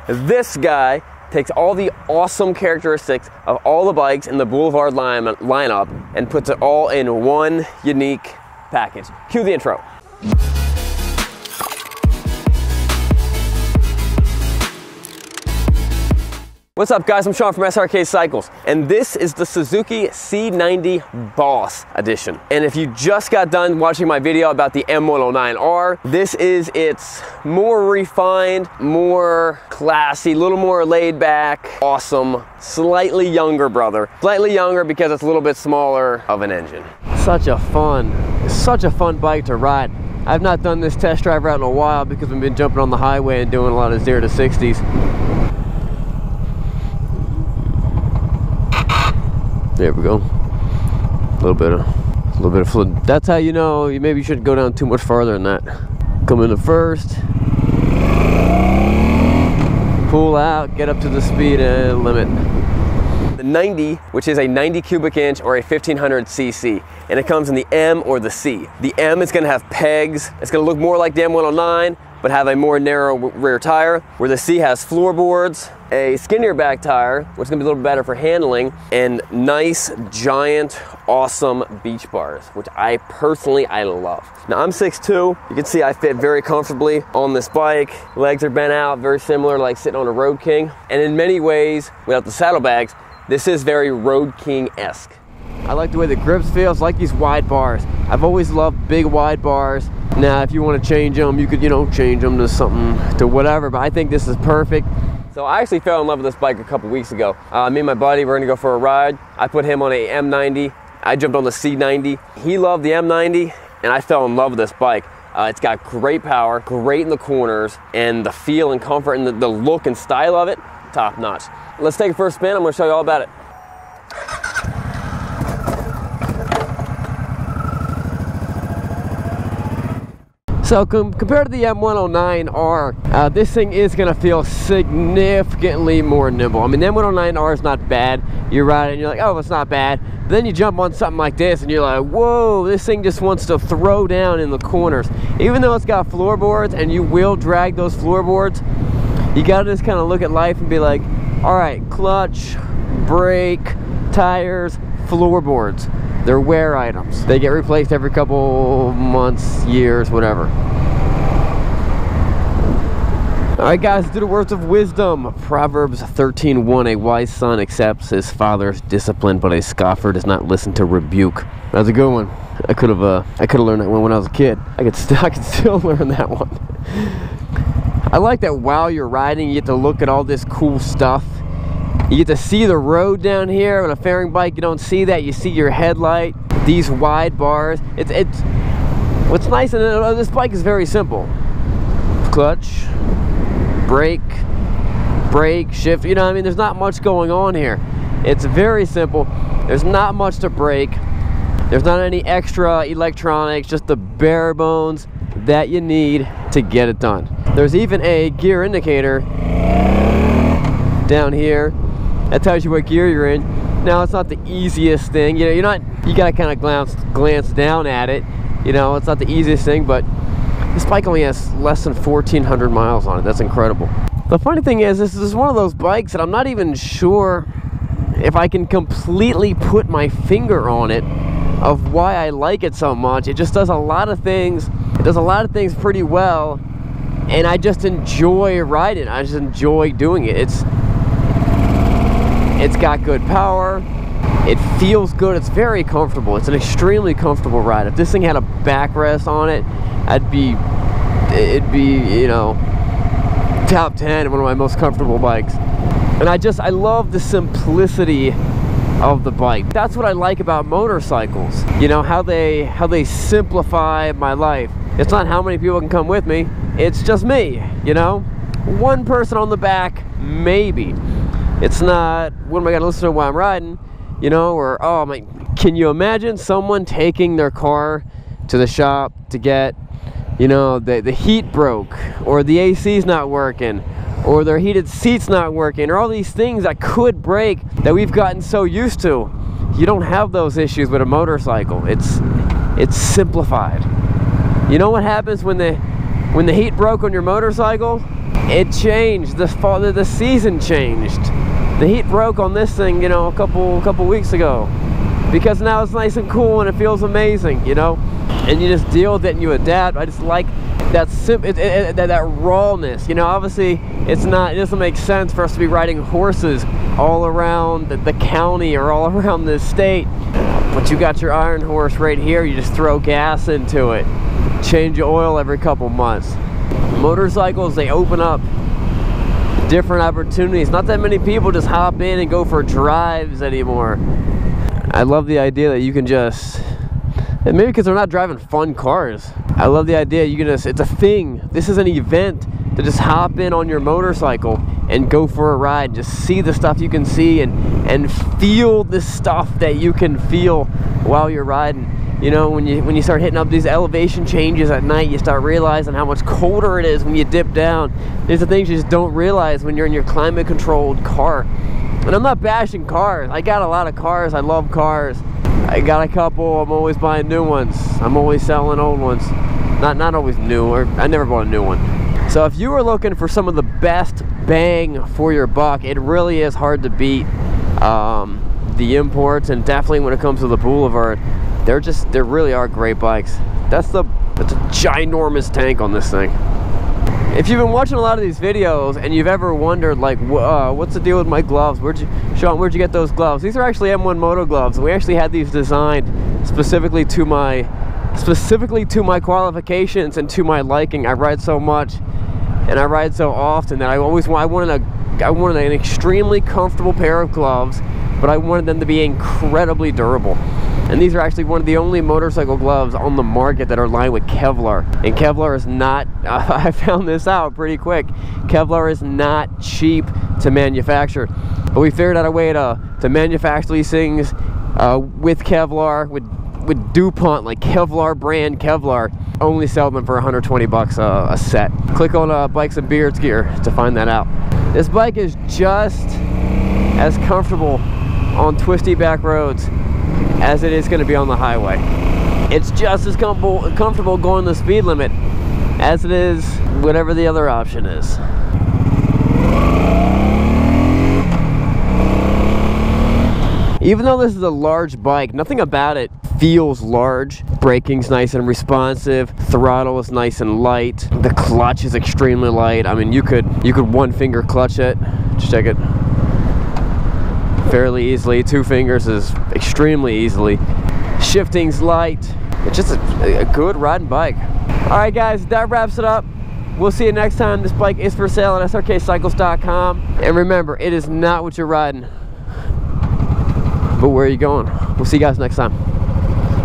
This guy takes all the awesome characteristics of all the bikes in the Boulevard lineup and puts it all in one unique package. Cue the intro. What's up guys, I'm Sean from Srkcycles, and this is the Suzuki C90 B.O.S.S edition. And if you just got done watching my video about the M109R, this is its more refined, more classy, a little more laid back, awesome, slightly younger brother. Slightly younger because it's a little bit smaller of an engine. Such a fun bike to ride. I've not done this test drive route in a while because we've been jumping on the highway and doing a lot of 0 to 60s. There we go. A little bit of fluid. That's how you know you maybe shouldn't go down too much farther than that. Come into first. Pull out, get up to the speed limit. The 90, which is a 90 cubic inch or a 1500 cc, and it comes in the M or the C. The M is going to have pegs. It's going to look more like the M109, but have a more narrow rear tire, where the C has floorboards, a skinnier back tire, which is going to be a little better for handling, and nice, giant, awesome beach bars, which I personally love. Now I'm 6'2", you can see I fit very comfortably on this bike. Legs are bent out, very similar to like sitting on a Road King, and in many ways, without the saddlebags, this is very Road King-esque. I like the way the grips feel. I like these wide bars. I've always loved big wide bars. Now if you want to change them, you could, you know, change them to something, to whatever, but I think this is perfect. So I actually fell in love with this bike a couple weeks ago. Me and my buddy were gonna go for a ride. I put him on a M90. I jumped on the C90. He loved the M90, and I fell in love with this bike. It's got great power, great in the corners, and the feel and comfort and the look and style of it, top notch. Let's take it for a spin. I'm gonna show you all about it. So compared to the M109R, this thing is going to feel significantly more nimble. I mean, the M109R is not bad. You ride it and you're like, oh, it's not bad. But then you jump on something like this and you're like, whoa, this thing just wants to throw down in the corners. Even though it's got floorboards and you will drag those floorboards, you got to just kind of look at life and be like, all right, clutch, brake, tires, floorboards. They're wear items. They get replaced every couple months, years, whatever. Alright guys, do the words of wisdom. Proverbs 13:1, a wise son accepts his father's discipline, but a scoffer does not listen to rebuke. That's a good one. I could have learned that one when I was a kid. I could still learn that one. I like that while you're riding, you get to look at all this cool stuff. You get to see the road down here. On a fairing bike, you don't see that. You see your headlight, these wide bars. It's what's nice, and this bike is very simple. Clutch, brake, shift. You know what I mean? There's not much going on here. It's very simple. There's not much to brake. There's not any extra electronics, just the bare bones that you need to get it done. There's even a gear indicator down here that tells you what gear you're in. Now it's not the easiest thing, you know, you gotta kind of glance down at it. You know, it's not the easiest thing, but this bike only has less than 1,400 miles on it. That's incredible. The funny thing is, this is one of those bikes that I'm not even sure if I can completely put my finger on it of why I like it so much. It just does a lot of things. It does a lot of things pretty well, and I just enjoy riding. I just enjoy doing it. It's got good power. It feels good. It's very comfortable. It's an extremely comfortable ride. If this thing had a backrest on it, it'd be, you know, top 10, one of my most comfortable bikes. And I love the simplicity of the bike. That's what I like about motorcycles. You know, how they simplify my life. It's not how many people can come with me. It's just me, you know? One person on the back, maybe. It's not, what am I gonna listen to while I'm riding? You know, or, oh my, can you imagine someone taking their car to the shop to get, you know, the heat broke, or the AC's not working, or their heated seat's not working, or all these things that could break that we've gotten so used to. You don't have those issues with a motorcycle. It's simplified. You know what happens when the heat broke on your motorcycle? It changed. The season changed. The heat broke on this thing, you know, a couple weeks ago, because now it's nice and cool and it feels amazing, you know. And you just deal with it and you adapt. I just like that that rawness, you know. Obviously, it doesn't make sense for us to be riding horses all around the county or all around this state. But you got your iron horse right here. You just throw gas into it, change your oil every couple months. Motorcycles, they open up different opportunities. Not that many people just hop in and go for drives anymore. I love the idea that you can just, and maybe because they're not driving fun cars, I love the idea you can just, it's a thing. This is an event to just hop in on your motorcycle and go for a ride. Just see the stuff you can see and feel the stuff that you can feel while you're riding. You know, when you start hitting up these elevation changes at night, you start realizing how much colder it is when you dip down. There's the things you just don't realize when you're in your climate controlled car. And I'm not bashing cars. I got a lot of cars. I love cars. I got a couple. I'm always buying new ones. I'm always selling old ones. Not always new, or I never bought a new one. So if you were looking for some of the best bang for your buck, it really is hard to beat the imports, and definitely when it comes to the Boulevard, there really are great bikes. That's a ginormous tank on this thing. If you've been watching a lot of these videos and you've ever wondered, like, what's the deal with my gloves? Sean, where'd you get those gloves? These are actually M1 Moto gloves. We actually had these designed specifically to my qualifications and to my liking. I ride so much and I ride so often that I wanted an extremely comfortable pair of gloves, but I wanted them to be incredibly durable. And these are actually one of the only motorcycle gloves on the market that are lined with Kevlar. And Kevlar is not, I found this out pretty quick, Kevlar is not cheap to manufacture. But we figured out a way to manufacture these things with Kevlar, with DuPont, like Kevlar brand Kevlar. Only sell them for 120 bucks a set. Click on Bikes and Beards gear to find that out. This bike is just as comfortable on twisty back roads as it is going to be on the highway. It's just as comfortable going the speed limit as it is whatever the other option is. Even though this is a large bike, nothing about it feels large. Braking's nice and responsive. Throttle is nice and light. The clutch is extremely light. I mean, you could one finger clutch it. Just check it. Fairly easily. Two fingers is extremely easily. Shifting's light. It's just a good riding bike. All right, guys, that wraps it up. We'll see you next time. This bike is for sale at Srkcycles.com. And remember, it is not what you're riding, but where are you going? We'll see you guys next time.